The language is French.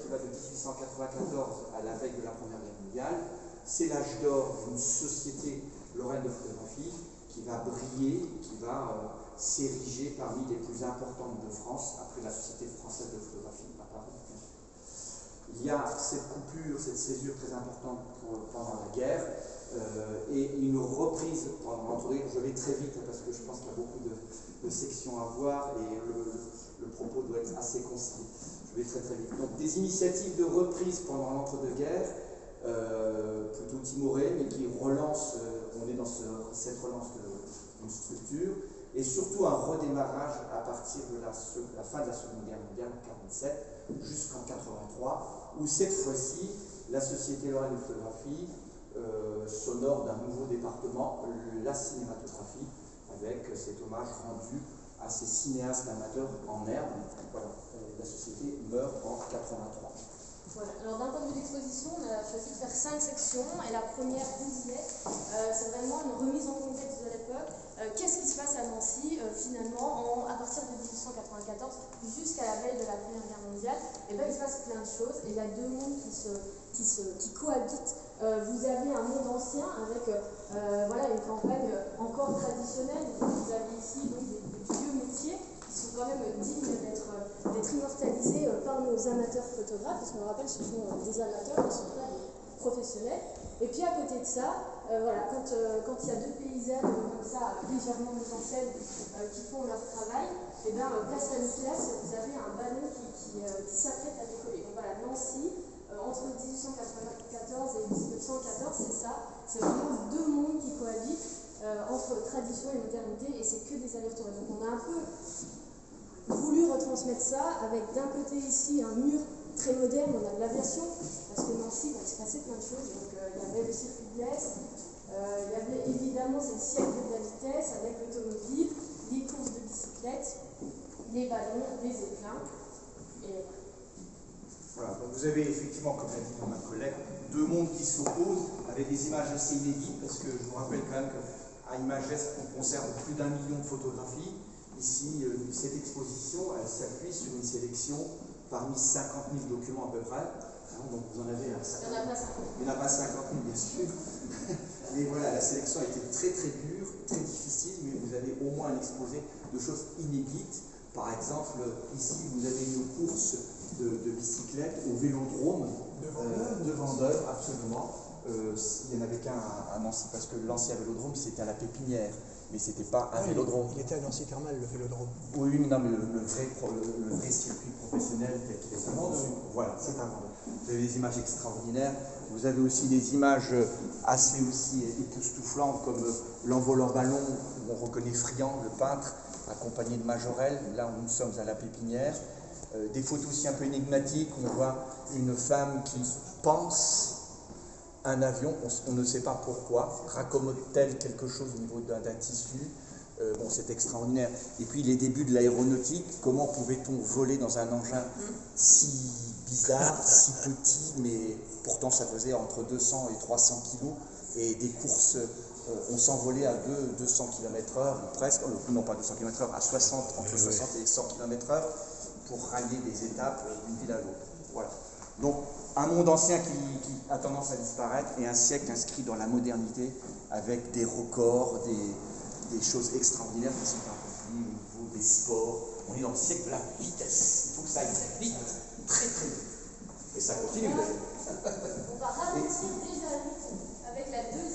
qui va de 1894 à la veille de la Première Guerre mondiale. C'est l'âge d'or d'une société lorraine de photographie qui va briller, qui va s'ériger parmi les plus importantes de France, après la Société française de photographie à Paris. Il y a cette coupure, cette césure très importante pendant la guerre, et une reprise pendant l'entre-deux. Je vais très vite parce que je pense qu'il y a beaucoup de sections à voir et le propos doit être assez concis. Je vais très très vite. Donc des initiatives de reprise pendant l'entre-deux-guerres, plutôt timorées, mais qui relancent, on est dans cette relance d'une structure, et surtout un redémarrage à partir de la fin de la Seconde Guerre mondiale en 1947 jusqu'en 1983, où cette fois-ci la Société lorraine de photographie s'honore d'un nouveau département, la cinématographie, avec cet hommage rendu à ces cinéastes amateurs en herbe. Voilà, la société meurt en 1983. Voilà. Alors d'un point de vue d'exposition, on a choisi de faire 5 sections, et la première, vous y êtes, c'est vraiment une remise en contexte de l'époque. Qu'est-ce qui se passe à Nancy finalement à partir de 1894 jusqu'à la veille de la Première Guerre mondiale? Et bien il se passe plein de choses, et il y a deux mondes qui cohabitent. Vous avez un monde ancien avec voilà, une campagne encore traditionnelle. Vous avez ici donc, des vieux métiers qui sont quand même dignes d'être immortalisés par nos amateurs photographes, parce qu'on le rappelle, ce sont des amateurs, ils ne sont pas des professionnels. Et puis à côté de ça, voilà, quand il y a deux paysannes comme ça, légèrement mises en scène, qui font leur travail, et bien place Stanislas, vous avez un ballon qui s'apprête à décoller. Donc voilà, Nancy, entre 1894 et 1914, c'est ça, c'est vraiment deux mondes qui cohabitent entre tradition et modernité, et c'est que des allers-retours. Donc on a un peu voulu retransmettre ça avec d'un côté ici un mur très moderne, on a de l'aviation, parce que Nancy, il s'est passé plein de choses. Donc il y avait le circuit de l'Est, il y avait évidemment c'est le siècle de la vitesse avec l'automobile, les courses de bicyclettes, les ballons, les éclins, et voilà, donc vous avez effectivement, comme l'a dit ma collègue, deux mondes qui s'opposent avec des images assez inédites, parce que je vous rappelle quand même qu'à Images, on conserve plus d'1 million de photographies. Ici, cette exposition, elle s'appuie sur une sélection parmi 50 000 documents à peu près. Donc vous en avez un certain nombre. Il n'y en a pas 50 000 bien sûr. Mais voilà, la sélection a été très très dure, très difficile, mais vous avez au moins un exposé de choses inédites. Par exemple, ici vous avez une course de bicyclette au vélodrome de Vendœuvre, absolument. Il n'y en avait qu'un à Nancy, parce que l'ancien vélodrome c'était à la Pépinière, mais c'était pas un vélodrome. Il était à Nancy Thermal, le vélodrome. Oui, mais non, mais le vrai circuit professionnel tel qu'il est conçu. Voilà, c'est un Vendôme. Vous avez des images extraordinaires. Vous avez aussi des images assez aussi époustouflantes, comme l'envoleur ballon, où on reconnaît Friand, le peintre, accompagné de Majorelle. Là où nous sommes à la Pépinière. Des photos aussi un peu énigmatiques, où on voit une femme qui pense un avion, on ne sait pas pourquoi, raccommode-t-elle quelque chose au niveau d'un tissu. Bon, c'est extraordinaire. Et puis les débuts de l'aéronautique, comment pouvait-on voler dans un engin si bizarre, si petit, mais pourtant ça faisait entre 200 et 300 kilos, et des courses, on s'envolait à 200 km/h, presque, non pas 200 km/h, à 60, entre 60 et 100 km/h, pour rallier des étapes d'une ville à l'autre. Voilà. Donc, un monde ancien qui a tendance à disparaître, et un siècle inscrit dans la modernité, avec des records, des choses extraordinaires qui sont accomplies au niveau des sports. On est dans le siècle de la vitesse. Il faut que ça aille vite, très très vite. Et ça continue d'ailleurs. on va ralentir déjà vite avec la deuxième